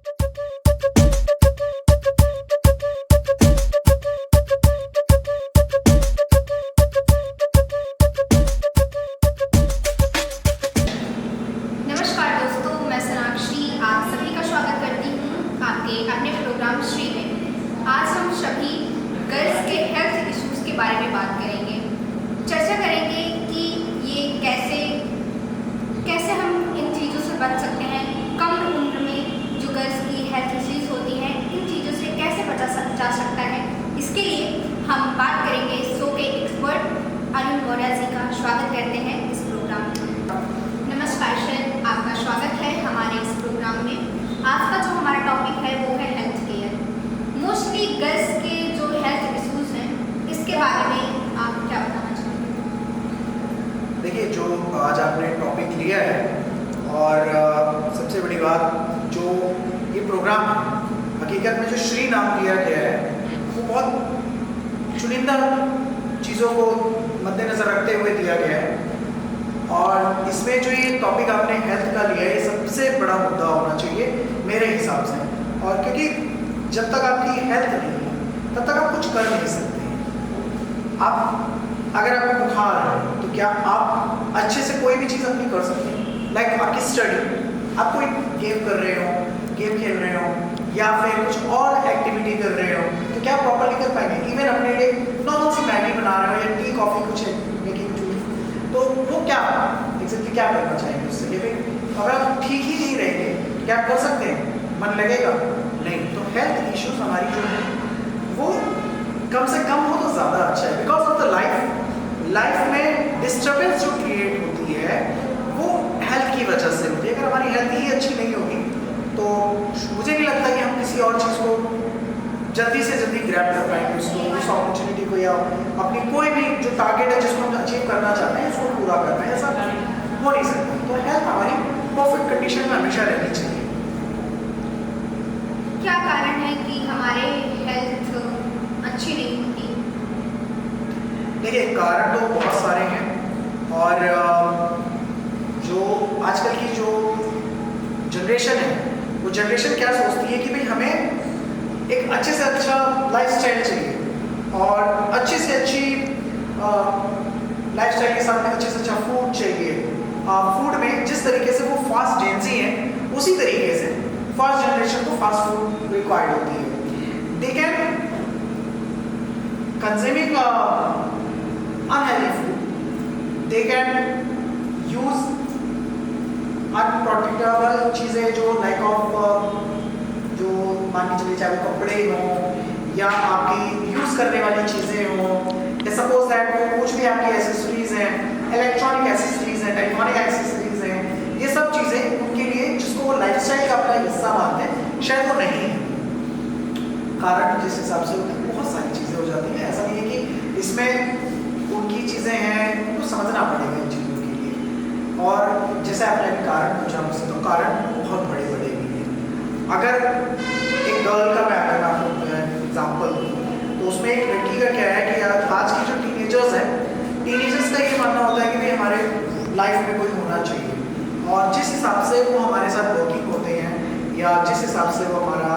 नमस्कार दोस्तों, मैं सोनाक्षी आप सभी का स्वागत करती हूँ आपके अपने प्रोग्राम श्री में। आज हम सभी गर्ल्स के हेल्थ इश्यूज़ के बारे में बात करेंगे। चर्चा करेंगे कि ये कैसे हम इन चीज़ों से बच सकते हैं। कम उम्र में जो गर्ल्स की हेल्थ इश्यूज़ होती हैं, इन चीज़ों से कैसे बचा जा सकता है। इसके लिए हम बात करेंगे शो के एक्सपर्ट अरुण मौर्य जी का। स्वागत करते हैं इस प्रोग्राम में। नमस्कार सर, आपका स्वागत है हमारे इस प्रोग्राम में। आज का जो हमारा टॉपिक है वो है हेल्थ केयर। मोस्टली गर्ल्स के जो हेल्थ इश्यूज हैं, इसके बारे में आप क्या बताना चाहेंगे? देखिए, जो आज आपने टॉपिक लिया है और सबसे बड़ी बात जो ये प्रोग्राम हकीकत में जो श्री नाम दिया गया है वो बहुत चुनिंदा चीज़ों को मद्देनज़र रखते हुए दिया गया है। और इसमें जो ये टॉपिक आपने हेल्थ का लिया है, ये सबसे बड़ा मुद्दा होना चाहिए मेरे हिसाब से। और क्योंकि जब तक आपकी हेल्थ नहीं है तब तक आप कुछ कर नहीं सकते। आप अगर आपको बुखार है तो क्या आप अच्छे से कोई भी चीज़ अपनी कर सकते हैं? लाइक आपकी स्टडी, आप कोई गेम कर रहे हो, गेम खेल रहे हो या फिर कुछ और एक्टिविटी कर रहे हो तो क्या प्रॉपरली कर पाएंगे? इवन अपने लिए नॉर्मल सी मैगी बना रहे हो या टी कॉफ़ी कुछ है मेकिंग, तो वो क्या एग्जैक्टली क्या करना चाहेंगे उससे? लेकिन अगर आप ठीक ही नहीं रहेंगे क्या कर सकते हैं? मन लगेगा नहीं। तो हेल्थ इश्यूज हमारी जो है वो कम से कम हो तो ज़्यादा अच्छा है। बिकॉज ऑफ द लाइफ में डिस्टर्बेंस जो क्रिएट होती है वो हेल्थ की वजह से होती है। अगर हमारी हेल्थ ही अच्छी नहीं होगी तो मुझे नहीं लगता कि हम किसी और चीज़ को जल्दी से जल्दी ग्रैब कर पाएंगे, उसको उस अपॉर्चुनिटी को या अपनी कोई भी जो टारगेट है जिसको हम अचीव करना चाहते हैं उसको पूरा कर पाए। ऐसा हो नहीं सकता। तो हेल्थ हमारी परफेक्ट कंडीशन में हमेशा रहनी चाहिए। क्या कारण है कि हमारे हेल्थ अच्छी नहीं होती? देखिए, कारण तो बहुत सारे हैं और जो आजकल की जो जनरेशन है वो जनरेशन क्या सोचती है कि भाई हमें एक अच्छे से अच्छा लाइफस्टाइल चाहिए और अच्छी से अच्छी लाइफस्टाइल के साथ में अच्छे से अच्छा फूड चाहिए। फूड में जिस तरीके से वो फास्ट जेंजी हैं उसी तरीके से फर्स्ट जनरेशन को फास्ट फूड रिक्वायर्ड होती है। They can consuming unhealthy food, they can use unprotectable चीज़ें जो लाइक ऑफ जो मान के चलिए चाहे कपड़े हों या आपकी यूज़ करने वाली चीज़ें हों, सपोज दैट वो कुछ भी आपकी एसेसरीज हैं, इलेक्ट्रॉनिक एसेसरीज हैं, टेलीफोनिक एसेसरीज हैं, ये सब चीज़ें उनके लिए जिसको वो लाइफस्टाइल का अपना हिस्सा मानते हैं शायद वो नहीं है। कारण जिस हिसाब से होती है बहुत सारी चीज़ें हो जाती हैं। ऐसा नहीं है कि इसमें उनकी चीज़ें हैं, उनको समझना पड़ेगा इन चीज़ों के लिए। और जैसे आपने अभी कारण पूछा मुझसे, तो कारण बहुत बड़े बड़े भी हैं। अगर एक गर्ल का मैं अगर आपको एग्जाम्पल दूँ तो उसमें एक लड़की का क्या है कि आज की जो टीनेजर्स हैं, टीनेजर्स का ये मानना होता है कि भाई हमारे लाइफ में कोई होना चाहिए और जिस हिसाब से वो हमारे साथ वर्किंग होते हैं या जिस हिसाब से वो हमारा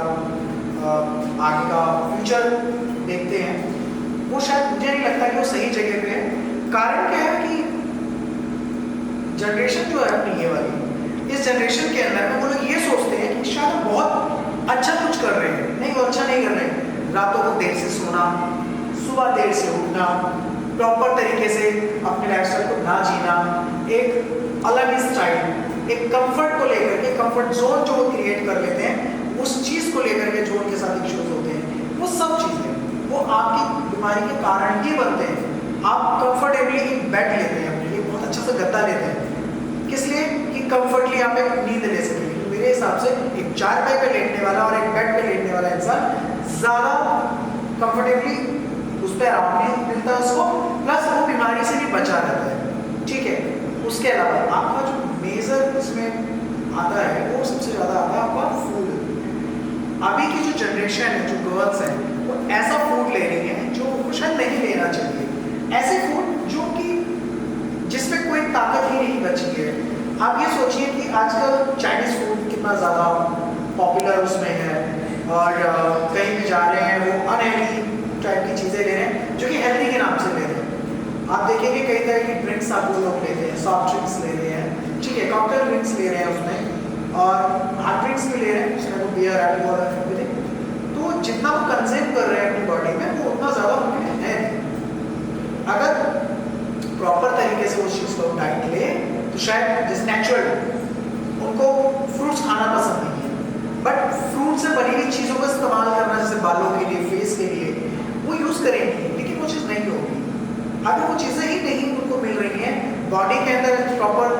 आगे का फ्यूचर देखते हैं वो शायद मुझे नहीं लगता कि वो सही जगह पे है। कारण क्या है कि जनरेशन जो है अपनी ये वाली, इस जनरेशन के अंदर में वो लोग ये सोचते हैं कि शायद वो बहुत अच्छा कुछ कर रहे हैं। नहीं, वो अच्छा नहीं कर रहे हैं। रातों को देर से सोना, सुबह देर से उठना, प्रॉपर तरीके से अपने लाइफस्टाइल को ना जीना, एक अलग ही स्टाइल, एक कंफर्ट को लेकर के कंफर्ट जोन जो वो क्रिएट कर लेते हैं, उस चीज़ को लेकर के जो उनके साथ इश्यूज होते हैं, वो सब चीज़ें वो आपकी बीमारी के कारण ही बनते हैं। आप कंफर्टेबली एक बेड लेते हैं अपने लिए, बहुत अच्छा सा गद्दा लेते हैं, किस लिए? कि कंफर्टली आप एक नींद ले सकें। मेरे हिसाब से एक चारपाई पे लेटने वाला और एक बेड पे लेटने वाला इंसान ज़्यादा कंफर्टेबली उस पर आराम नहीं मिलता है उसको, प्लस वो बीमारी से भी बचा रहता है। ठीक है, उसके अलावा आपका जो मेजर इसमें आता है वो सबसे ज़्यादा आता है आपका फूड। अभी की जो जनरेशन है, जो गर्ल्स हैं, वो ऐसा फूड ले रही है जो शायद नहीं लेना चाहिए। ऐसे फूड जो कि जिसमें कोई ताकत ही नहीं बची है। आप ये सोचिए कि आजकल चाइनीज़ फूड कितना ज़्यादा पॉपुलर उसमें है, और कहीं भी जा रहे हैं वो अनहेल्दी टाइप की चीज़ें ले रहे हैं जो कि हेल्दी के नाम से ले रहे हैं। आप देखेंगे कई तरह की ड्रिंक्स आप वो लोग लेते हैं, सॉफ्ट ड्रिंक्स ले रहे हैं, ठीक है, कॉकटेल ड्रिंक्स ले रहे हैं उसमें, और हार्ड ड्रिंक्स भी ले रहे हैं उसमें, वो बियर एल्कोहल एवरीथिंग। तो जितना वो कंज्यूम कर रहे हैं अपनी बॉडी में वो उतना ज़्यादा उनमें है। अगर प्रॉपर तरीके से उस चीज़ को डाइट ले तो शायद जिस नेचुरल उनको फ्रूट्स खाना पसंद नहीं है, बट फ्रूट से बनी हुई चीज़ों का इस्तेमाल करना जैसे बालों के लिए, फेस के लिए, वो यूज़ करेंगे, लेकिन वो चीज़ नहीं होगी अगर वो चीज़ें ही नहीं उनको मिल रही हैं, बॉडी के अंदर प्रॉपर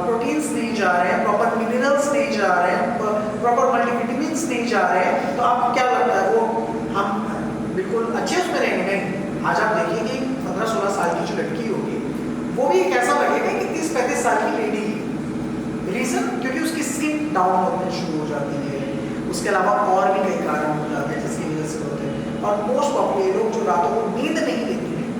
प्रोटीन्स नहीं जा रहे हैं, प्रॉपर मिनरल्स नहीं जा रहे हैं, प्रॉपर मल्टीविटामिन्स नहीं जा रहे हैं, तो आपको क्या लगता है वो हम बिल्कुल अच्छे उसमें रहेंगे? नहीं। आज आप देखिए कि 15-16 साल की जो लड़की होगी वो भी एक ऐसा लगेगा कि 30-35 साल की लेडी है। रीज़न क्योंकि उसकी स्किन डाउन होने शुरू हो जाती है, उसके अलावा और भी कई कारण हो जाते हैं जिसकी वजह से होते हैं। और मोस्ट पॉपुलर लोग जो रातों को नींद नहीं लेते हैं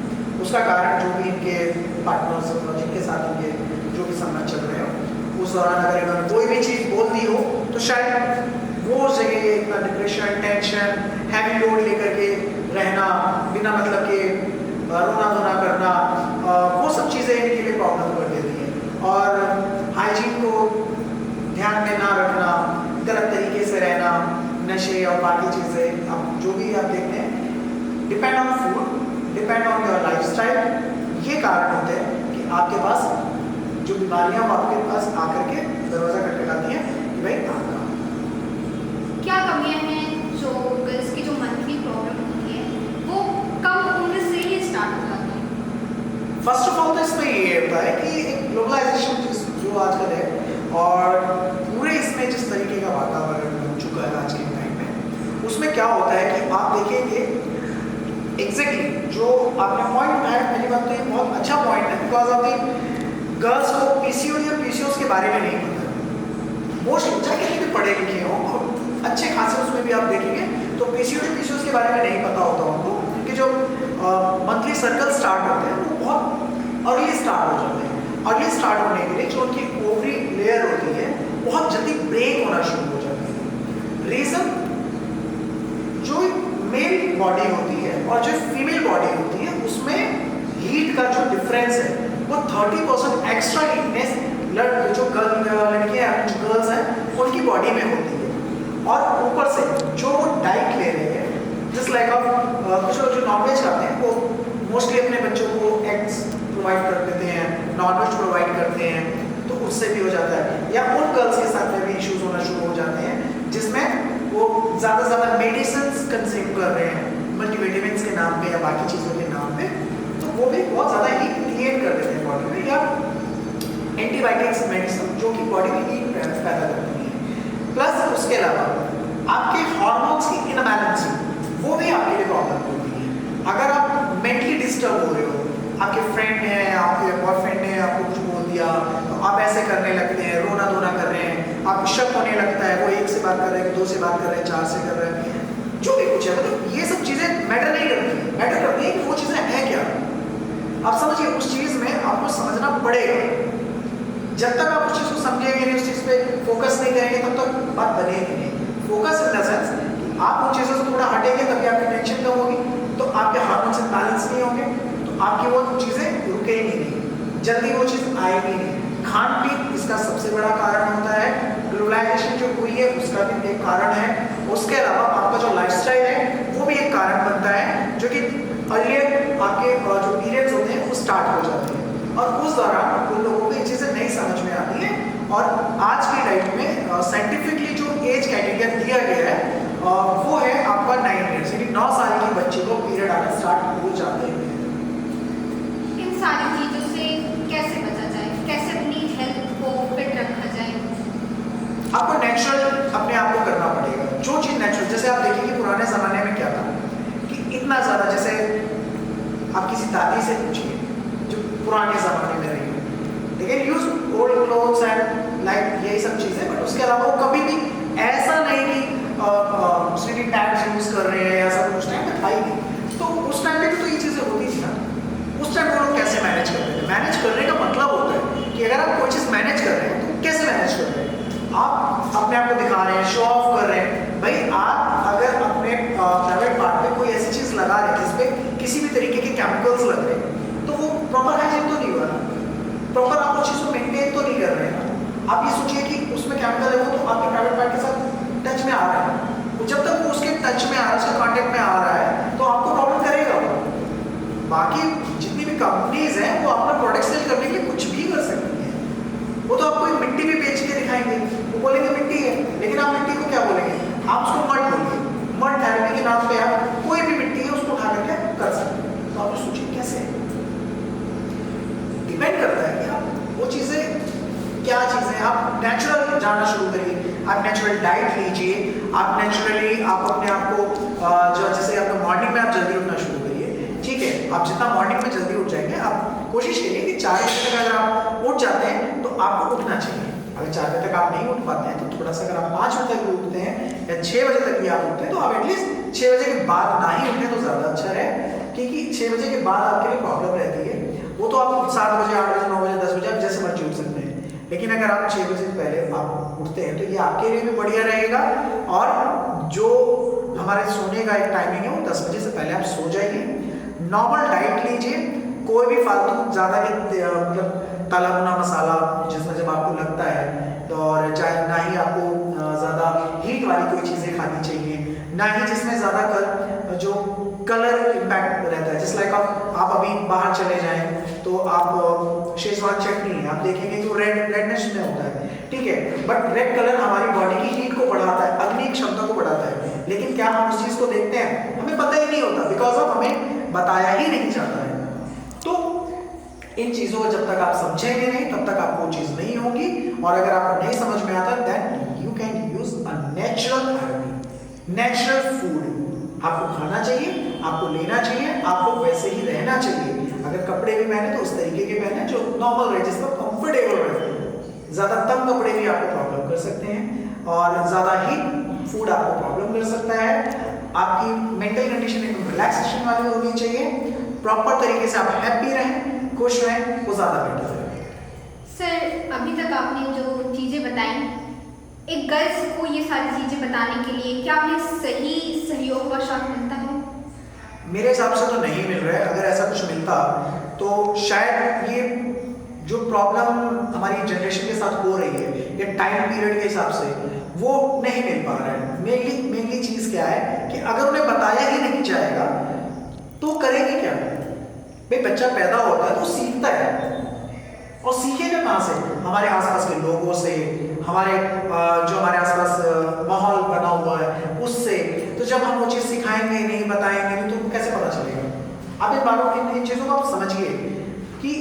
उसका कारण जो भी इनके पार्टनर्स जिनके साथ इनके जो भी संबंध चल रहे हो उस दौरान अगर इन्होंने कोई भी चीज़ बोल दी हो तो शायद वो उस जगह इतना डिप्रेशन, टेंशन, हैवी लोड लेकर के रहना, बिना मतलब के रोना धोना करना, वो सब चीज़ें इनके लिए प्रॉब्लम कर देती हैं। और हाइजीन को ध्यान में ना रखना, गलत तरीके से रहना, नशे और बाकी चीज़ें, अब जो भी आप देखते हैं depend on food, depend on your lifestyle, ये कारण होते हैं कि आपके पास जो बीमारियां आपके पास आकर के दरवाजा खटखटाती हैं कि भाई आपका क्या कमियां हैं जो गर्ल्स की जो मंथली प्रॉब्लम होती है वो कम उम्र से ही स्टार्ट हो जाती है? फर्स्ट ऑफ ऑल तो इसमें ये होता है कि एक ग्लोबलाइजेशन जो आजकल है और पूरे इसमें जिस तरीके का वातावरण बन चुका है आज के टाइम में, उसमें क्या होता है कि आप देखेंगे एग्जैक्टली जो आपने पॉइंट उठाया, पहली बात तो ये बहुत अच्छा पॉइंट है बिकॉज ऑफ द गर्ल्स को पीसीओडी और पीसीओएस के बारे में नहीं पता। मोस्टली चाहे कितने भी पढ़े लिखे हो और अच्छे खासे उसमें भी आप देखेंगे तो पीसीओडी पीसीओएस के बारे में नहीं पता होता उनको, क्योंकि जो मंथली सर्कल स्टार्ट होते हैं वो बहुत अर्ली स्टार्ट हो जाते हैं। अर्ली स्टार्ट होने के लिए जो उनकी ओवरी लेयर होती है बहुत जल्दी ब्रेक होना शुरू हो जाती है। रीज़न जो मेल बॉडी होती है और जो फीमेल बॉडी होती है उसमें हीट का जो डिफरेंस है वो 30% एक्स्ट्रा हीटनेस जो लड़कियां जो गर्ल्स हैं उनकी बॉडी में होती है। और ऊपर से जो वो डाइट ले रहे हैं, जस्ट लाइक कुछ लोग जो नॉनवेज खाते हैं वो मोस्टली अपने बच्चों को एग्स प्रोवाइड कर देते हैं, नॉनवेज प्रोवाइड करते हैं, तो उससे भी हो जाता है। या उन गर्ल्स के साथ में भी इश्यूज होना शुरू हो जाते हैं जिसमें वो ज़्यादा से ज़्यादा मेडिसिन कंज्यूम कर रहे हैं मल्टीविटामिन्स के नाम पे या बाकी चीज़ों के नाम पे, तो वो भी बहुत ज़्यादा हीट क्रिएट कर देते हैं बॉडी में, या एंटीबायोटिक्स मेडिसिन जो कि बॉडी में हीट पैदा करती है। प्लस उसके अलावा आपके हार्मोन्स की इनबैलेंस वो भी आपके लिए प्रॉब्लम होती है। अगर आप मेंटली डिस्टर्ब हो रहे हो, आपके फ्रेंड हैं, आपके बॉयफ्रेंड ने आपको कुछ बोल दिया तो आप ऐसे करने लगते हैं, रोना धोना कर रहे हैं, आपको शक होने लगता है वो एक से बात कर रहे हैं, 2 से बात कर रहे हैं, 4 से कर रहे हैं, जो भी कुछ है, मतलब ये सब चीज़ें मैटर नहीं करती। मैटर करती है कि वो चीज़ें हैं क्या। आप समझिए उस चीज़ में आपको समझना पड़ेगा। जब तक आप उस चीज़ को समझेंगे नहीं, उस चीज़ पे फोकस नहीं करेंगे तब तक बात बनेगी नहीं। फोकस इन द सेंस कि आप उन चीज़ों से थोड़ा हटेंगे तभी आपकी टेंशन कम होगी, तो आपके हार्मोन्स बैलेंस नहीं होंगे, तो आपकी वो चीज़ें रुकेंगी नहीं, जल्दी वो चीज़ आएगी नहीं। खान पीन इसका सबसे बड़ा कारण होता है। ग्लोबलाइजेशन जो हुई है उसका भी एक कारण है। उसके अलावा आपका जो लाइफस्टाइल है वो भी एक कारण बनता है, जो कि अर्लियर आपके जो पीरियड्स होते हैं वो स्टार्ट हो जाते हैं और उस दौरान उन लोगों को ये चीज़ें नहीं समझ में आती हैं। और आज की लाइफ में साइंटिफिकली जो एज कैटेगरी दिया गया है वो है आपका 9 ईयर्स, यानी 9 साल के बच्चे को पीरियड आना स्टार्ट हो जाते हैं। इन सारी चीज़ों से कैसे बचा जाए, कैसे अपनी हेल्थ को फिट रखा जाए? आपको नेचुरल अपने आप को करना पड़ेगा। जो चीज़ नेचुरल, जैसे आप देखिए कि पुराने ज़माने में क्या था कि इतना ज़्यादा, जैसे आप किसी दादी से पूछिए जो पुराने ज़माने में रही हो, लेकिन use old clothes and like यही सब चीज़ें, बट उसके अलावा वो कभी भी ऐसा नहीं कि स्लीपिंग पैड्स यूज़ कर रहे हैं, ऐसा कुछ टाइम में था ही नहीं। तो उस टाइम पे तो ये चीज़ें होती थी ना। उस टाइम वो लोग कैसे मैनेज करते थे? मैनेज करने का मतलब होता है कि अगर आप कोई चीज़ मैनेज कर रहे हैं तो कैसे मैनेज कर रहे हैं। आप अपने आप को दिखा रहे हैं, शो ऑफ भाई आप अगर अपने प्राइवेट पार्ट पे कोई ऐसी चीज लगा रहे हैं जिसपे किसी भी तरीके के केमिकल्स लग रहे हैं, तो वो प्रॉपर हाइजीन तो नहीं हुआ ना, प्रॉपर आप उस चीज को मेंटेन तो नहीं कर रहे हैं। आप ये सोचिए कि उसमें केमिकल है वो तो आपके प्राइवेट पार्ट के साथ टच में आ रहा है, जब तक वो उसके टच में आ रहा है, उसके कांटेक्ट में आ रहा है, तो आपको प्रॉब्लम करेगा वो। बाकी जितनी भी कंपनीज हैं वो अपना प्रोडक्ट सेल करने के लिए कुछ भी कर सकती हैं। वो तो आपको मिट्टी भी बेच के दिखाएंगे, वो बोलेंगे मिट्टी है, लेकिन आप मिट्टी को क्या बोलेंगे, आप उसको मड बोलेंगे। मड थेरेपी के नाम पे आप कोई भी मिट्टी है उसको उठा करके कर सकते हैं। तो आप सोचिए कैसे, डिपेंड करता है कि आप वो चीजें क्या चीजें, आप नेचुरल जानना शुरू करिए, आप नेचुरल डाइट लीजिए, आप नेचुरली आप अपने आप को जो जैसे आपका मॉर्निंग में आप जल्दी उठना शुरू करिए, ठीक है। आप जितना मॉर्निंग में जल्दी उठ जाएंगे, आप कोशिश करिए कि 4 बजे तक अगर आप उठ जाते हैं तो आपको उठना चाहिए। अगर 4 बजे तक आप नहीं उठ पाते हैं तो थोड़ा सा, अगर आप 5 बजे तक भी उठते हैं या 6 बजे तक भी आप उठते हैं तो आप एटलीस्ट 6 बजे के बाद ना ही उठें तो ज़्यादा अच्छा है, क्योंकि 6 बजे के बाद आपके लिए प्रॉब्लम रहती है। वो तो आप 7 बजे, 8 बजे, 9 बजे, 10 बजे आप जैसे मर्जी उठ सकते हैं, लेकिन अगर आप 6 बजे से पहले आप उठते हैं तो ये आपके लिए भी बढ़िया रहेगा। और जो हमारे सोने का एक टाइमिंग है वो 10 बजे से पहले आप सो जाइए। नॉर्मल डाइट लीजिए, कोई भी फालतू ज़्यादा मतलब तला भुना मसाला जिसमें जब आपको लगता है, और चाहे ना ही आपको ज़्यादा हीट वाली कोई चीज़ें खानी चाहिए, ना ही जिसमें ज़्यादा जो कलर इम्पैक्ट रहता है। जैसे लाइक आप अभी बाहर चले जाएं तो आप शेजवान चटनी है, आप देखेंगे जो रेडनेस में होता है, ठीक है, बट रेड कलर हमारी बॉडी की हीट को बढ़ाता है, अग्नि क्षमता को बढ़ाता है, लेकिन क्या हम उस चीज़ को देखते हैं, हमें पता ही नहीं होता, बिकॉज ऑफ हमें बताया ही नहीं जाता है। तो इन चीज़ों को जब तक आप समझेंगे नहीं तब तक आपको चीज़ नहीं होगी, और अगर आपको नहीं समझ में आता then you can use a natural therapy. Natural food आपको खाना चाहिए, आपको लेना चाहिए, आपको वैसे ही रहना चाहिए। अगर कपड़े भी पहने तो उस तरीके के पहने जो नॉर्मल रहे, जिस पर कंफर्टेबल रहे। ज़्यादा तंग कपड़े भी आपको प्रॉब्लम कर सकते हैं, और ज़्यादा ही फूड आपको प्रॉब्लम कर सकता है। आपकी मेंटल कंडीशन एकदम रिलैक्सेशन वाली होनी चाहिए, प्रॉपर तरीके से आप हैप्पी रहें, खुश रहें, वो ज़्यादा बेटर है। सर, अभी तक आपने जो चीज़ें बताई, एक गर्ल्स को ये सारी चीज़ें बताने के लिए क्या उन्हें सही सहयोग व साथ मिलता है? मेरे हिसाब से तो नहीं मिल रहा है। अगर ऐसा कुछ मिलता तो शायद ये जो प्रॉब्लम हमारी जनरेशन के साथ हो रही है या टाइम पीरियड के हिसाब से, वो नहीं मिल पा रहा है। मेनली चीज़ क्या है कि अगर उन्हें बताया ही नहीं जाएगा तो करेंगे क्या? भाई बच्चा पैदा होता है तो सीखता है, और सीखेगा कहाँ से? हमारे आसपास के लोगों से, हमारे जो हमारे आसपास माहौल बना हुआ है उससे। तो जब हम वो चीज़ सिखाएंगे नहीं, बताएंगे नहीं, तो उनको कैसे पता चलेगा? आप इन बातों इन चीज़ों को आप समझिए कि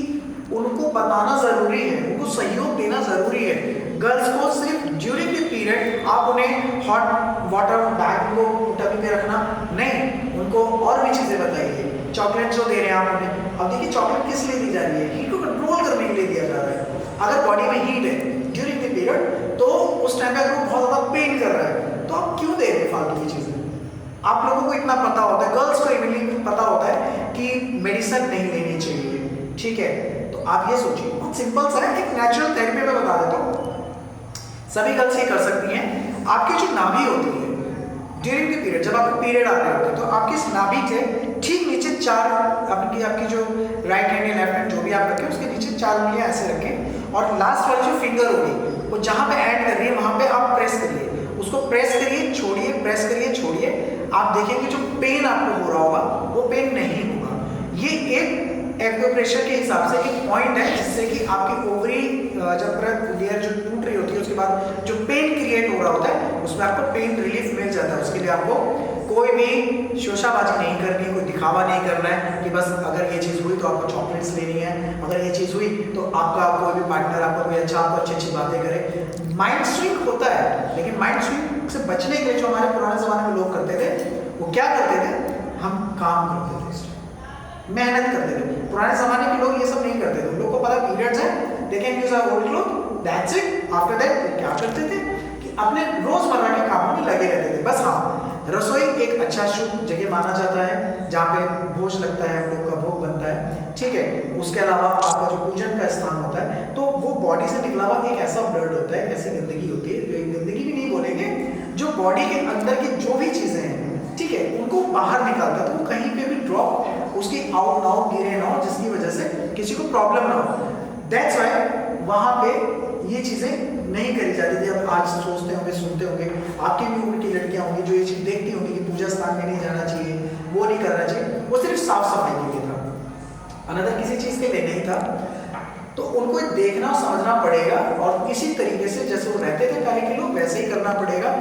उनको बताना ज़रूरी है, उनको सहयोग देना ज़रूरी है। गर्ल्स को सिर्फ ड्यूरिंग द पीरियड आप उन्हें हॉट वाटर बैग को टबी पे रखना नहीं, उनको और भी चीज़ें बताइए। चॉकलेट जो दे रहे हैं आप उन्हें, अब देखिए चॉकलेट किस लिए दी जा रही है? हीट को कंट्रोल करने के लिए दिया जा रहा है। अगर बॉडी में हीट है ड्यूरिंग द पीरियड, तो उस टाइम पे अगर वो बहुत ज़्यादा पेन कर रहा है तो आप क्यों दे रहे हैं फालतू की चीज़ें? आप लोगों को इतना पता होता है, गर्ल्स को इवनिंग पता होता है कि मेडिसिन नहीं लेनी चाहिए, ठीक है? तो आप ये सोचिए, बहुत सिंपल सा है, एक नेचुरल थेरेपी में बता देता हूँ, सभी गर्ल्स ये कर सकती हैं। आपकी जो नाभि होती है ड्यूरिंग द पीरियड, जब आपको पीरियड आ रहे होते हैं, तो आपकी इस नाभि के ठीक नीचे 4 आपकी जो राइट हैंड या लेफ्ट हैंड जो भी आप रखें उसके नीचे 4 उंगलियां ऐसे रखें, और लास्ट वाली जो फिंगर होगी वो जहाँ पे एंड कर रही है वहाँ पे आप प्रेस करिए, उसको प्रेस करिए, छोड़िए, प्रेस करिए, छोड़िए। आप देखेंगे जो पेन आपको हो रहा होगा वो पेन नहीं होगा। ये एक एक्यूप्रेशर के हिसाब से एक पॉइंट है जिससे कि आपकी ओवरी जब लेयर जो टूट रही होती है उसके बाद जो पेन क्रिएट हो रहा होता है उसमें आपको पेन रिलीफ मिल जाता है। उसके लिए आपको कोई भी शोशाबाजी नहीं करनी, कोई दिखावा नहीं करना है कि बस अगर ये चीज़ हुई तो आपको चॉकलेट्स लेनी है, अगर ये चीज़ हुई तो आपका कोई भी पार्टनर आपका कोई अच्छा आपको अच्छी अच्छी बातें करे। माइंड स्विंग होता है, लेकिन माइंड स्विंग से बचने के लिए जो हमारे पुराने ज़माने में लोग करते थे वो क्या करते थे, हम काम करते थे, मेहनत करते थे। पुराने ज़माने के लोग ये सब नहीं करते थे, उन लोगों को पता पीरियड्स है, they can use a old cloth, that's it. After that क्या करते थे कि अपने रोज़मर्रा के कामों में लगे रहते थे। बस हाँ, रसोई एक अच्छा शुभ जगह माना जाता है जहाँ पे भोज लगता है, हम लोग का भोग बनता है, ठीक है। उसके अलावा आपका जो पूजन का स्थान होता है, तो वो बॉडी से निकला हुआ एक ऐसा ब्लड होता है, ऐसी गंदगी होती है, जो एक गंदगी भी नहीं बोलेंगे, जो बॉडी के अंदर की जो भी चीज़ें हैं, ठीक है, उनको बाहर निकालता है, तो वो कहीं पे भी ड्रॉप उसकी आउट ना हो, गिरे ना हो, जिसकी वजह से किसी को प्रॉब्लम ना हो। दैट्स वाई वहाँ पे ये चीज़ें नहीं करी जाती थी। अब आज सोचते होंगे, सुनते होंगे, आपकी भी उम्र की लड़कियाँ होंगी जो ये चीज़ देखती होंगी कि पूजा स्थान में नहीं जाना चाहिए, वो नहीं करना चाहिए, वो सिर्फ साफ सफाई के लिए था, अनदर किसी चीज़ के लिए नहीं था। तो उनको देखना समझना पड़ेगा और इसी तरीके से जैसे वो रहते थे पहले के लोग वैसे ही करना पड़ेगा।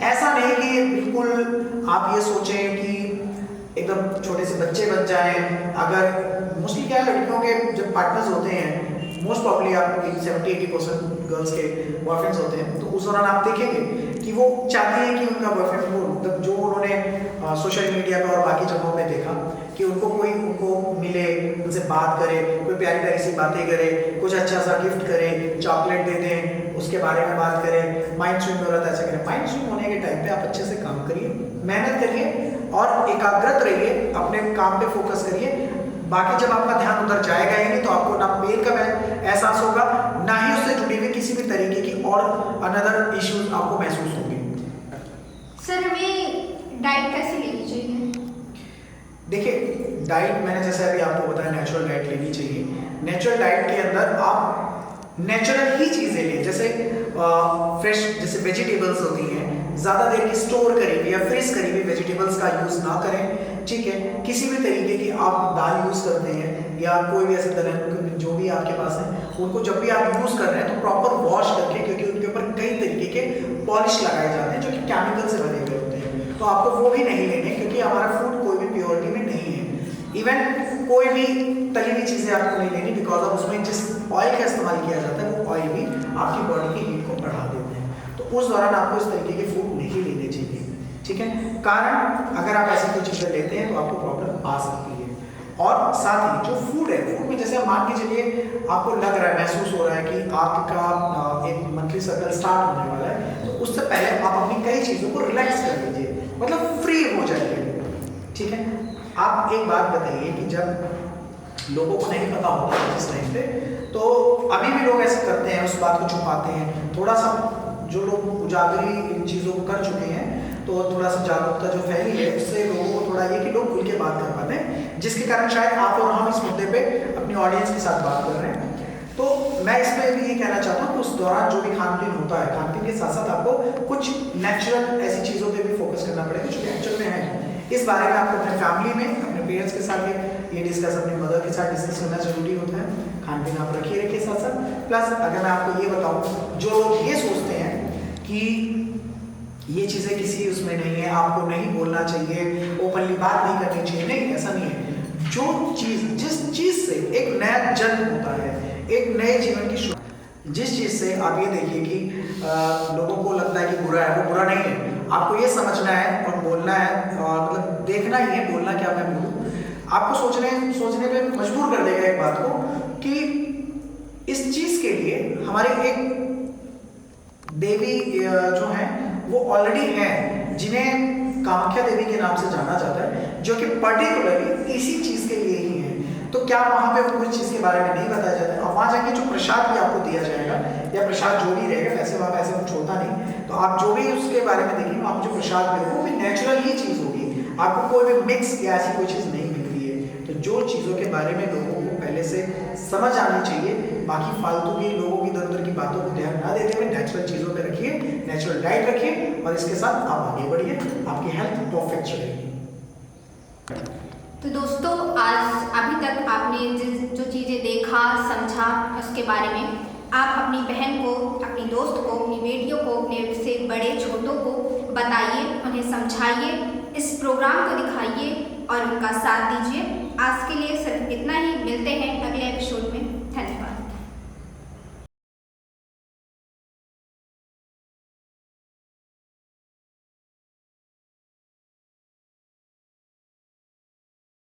ऐसा नहीं कि बिल्कुल आप ये सोचें कि एकदम छोटे से बच्चे बन जाएं। अगर मोस्टली क्या है, लड़कियों के जब पार्टनर्स होते हैं, मोस्ट प्रॉब्ली आप 70-80% गर्ल्स के बॉयफ्रेंड्स होते हैं, तो उस दौरान आप देखेंगे कि वो चाहती हैं कि उनका बॉयफ्रेंड को, मतलब जो उन्होंने सोशल मीडिया पर और बाकी जगहों पे देखा कि उनको कोई उनको मिले, उनसे बात करे, कोई प्यारी प्यारी सी बातें करे, कुछ अच्छा सा गिफ्ट करे, चॉकलेट दे दें, उसके बारे में बात करें, माइंड स्विंग हो रहा था ऐसा करें। माइंड स्विंग होने के टाइम पे आप अच्छे से काम करिए, मेहनत करिए और एकाग्रत रहिए, अपने काम पे फोकस करिए। बाकी जब आपका ध्यान उधर जाएगा ही नहीं तो आपको ना पेन का एहसास होगा, ना ही उससे जुड़ी हुई किसी भी तरीके की और अनदर इश्यूज आपको महसूस होंगे। सर, हमें डाइट कैसे लेनी चाहिए? देखिए, डाइट मैंने जैसे अभी आपको बताया, नेचुरल डाइट लेनी चाहिए। नेचुरल डाइट के अंदर आप नेचुरल ही चीज़ें लें, जैसे फ्रेश, जैसे वेजिटेबल्स होती हैं, ज़्यादा देर की स्टोर करी हुई या फ्रीज करी हुई वेजिटेबल्स का यूज़ ना करें, ठीक है। किसी भी तरीके की आप दाल यूज़ करते हैं या कोई भी ऐसे तरह जो भी आपके पास है, उनको जब भी आप यूज़ कर रहे हैं तो प्रॉपर वॉश करके, क्योंकि उनके ऊपर कई तरीके के पॉलिश लगाए जाते हैं जो कि केमिकल से बने हुए होते हैं, तो आपको वो भी नहीं लेने, क्योंकि हमारा फूड कोई भी प्योरिटी में नहीं है। इवन कोई भी तली हुई चीज़ें आपको नहीं लेनी, बिकॉज ऑफ उसमें जिस ऑयल का इस्तेमाल किया जाता है वो ऑयल भी आपकी बॉडी की हीट को बढ़ा देते हैं, तो उस दौरान आपको इस तरीके के फूड नहीं लेने चाहिए, ठीक है। कारण अगर आप ऐसी कोई चीज़ें लेते हैं तो आपको प्रॉब्लम आ सकती है। और साथ ही जो फूड है, फूड में जैसे मान के चलिए आपको लग रहा है, महसूस हो रहा है कि आपका एक मंथली सर्कल स्टार्ट होने वाला है, तो उससे पहले आप अपनी कई चीज़ों को रिलैक्स कर लीजिए, मतलब फ्री हो जाइए, ठीक है। आप एक बात बताइए कि जब लोगों को नहीं पता होता है जिस टाइम पे, तो अभी भी लोग ऐसे करते हैं, उस बात को छुपाते हैं। थोड़ा सा जो लोग उजागरी इन चीज़ों को कर चुके हैं, तो थोड़ा सा जागरूकता जो फैली है, उससे लोगों को थोड़ा ये कि लोग खुल के बात कर पाते हैं, जिसके कारण शायद आप और हम इस मुद्दे पे अपनी ऑडियंस के साथ बात कर रहे हैं। तो मैं इसमें भी ये कहना चाहता हूँ कि उस दौरान जो भी खान पीन होता है, खान पीन के साथ साथ आपको कुछ नेचुरल ऐसी चीज़ों पे भी फोकस करना पड़ेगा जो एक्चुअल में है। इस बारे में आपको अपने फैमिली में, अपने पेरेंट्स के साथ ये डिस्कस, अपनी मदर के साथ डिस्कस करना जरूरी होता है। खान पीन आप रखिए साथ साथ। प्लस अगर मैं आपको ये बताऊँ, जो लोग ये सोचते हैं कि ये चीज़ें किसी उसमें नहीं है, आपको नहीं बोलना चाहिए, ओपनली बात नहीं करनी चाहिए, नहीं, ऐसा नहीं है। जो चीज़, जिस चीज़ से एक नया जन्म होता है, एक नए जीवन की शुरुआत, जिस चीज़ से आप ये देखिए कि लोगों को लगता है कि बुरा है, वो बुरा नहीं है। आपको ये समझना है और बोलना है, और मतलब देखना ही है, बोलना क्या मैं बोलूँ, आपको सोचने पे मजबूर कर देगा एक बात को कि इस चीज़ के लिए हमारे एक देवी जो हैं वो ऑलरेडी हैं, जिन्हें कामाख्या देवी के नाम से जाना जाता है, जो कि पर्टिकुलरली इसी चीज़ के लिए ही है। तो क्या वहाँ पे उनको इस चीज़ के बारे में नहीं बताया जाता है? और वहाँ जाके जो प्रसाद भी आपको दिया जाएगा या प्रसाद जो भी रहेगा, वैसे वहाँ पैसे कुछ होता नहीं, तो आप जो भी उसके बारे में देखेंगे, आप जो प्रसाद मिलेगा वो भी नेचुरल ही चीज़ होगी, आपको कोई भी मिक्स या ऐसी कोई चीज़ नहीं मिल रही है। तो जो चीज़ों के बारे में लोगों को पहले से समझ आनी चाहिए, बाकी फालतू की लोगों की इधर उधर की बातों को ध्यान ना देते हुए नेचुरल चीज़ों पे रखिए, नेचुरल डाइट रखिए, और इसके साथ आप आगे बढ़िए, आपकी हेल्थ परफेक्ट रहेगी। तो दोस्तों, आज अभी तक आपने जो चीज़ें देखा, समझा, उसके बारे में आप अपनी बहन को, अपनी दोस्त को, अपनी बेटियों को, अपने से बड़े छोटों को बताइए, उन्हें समझाइए, इस प्रोग्राम को दिखाइए और उनका साथ दीजिए। आज के लिए सिर्फ इतना ही, मिलते हैं अगले एपिसोड में।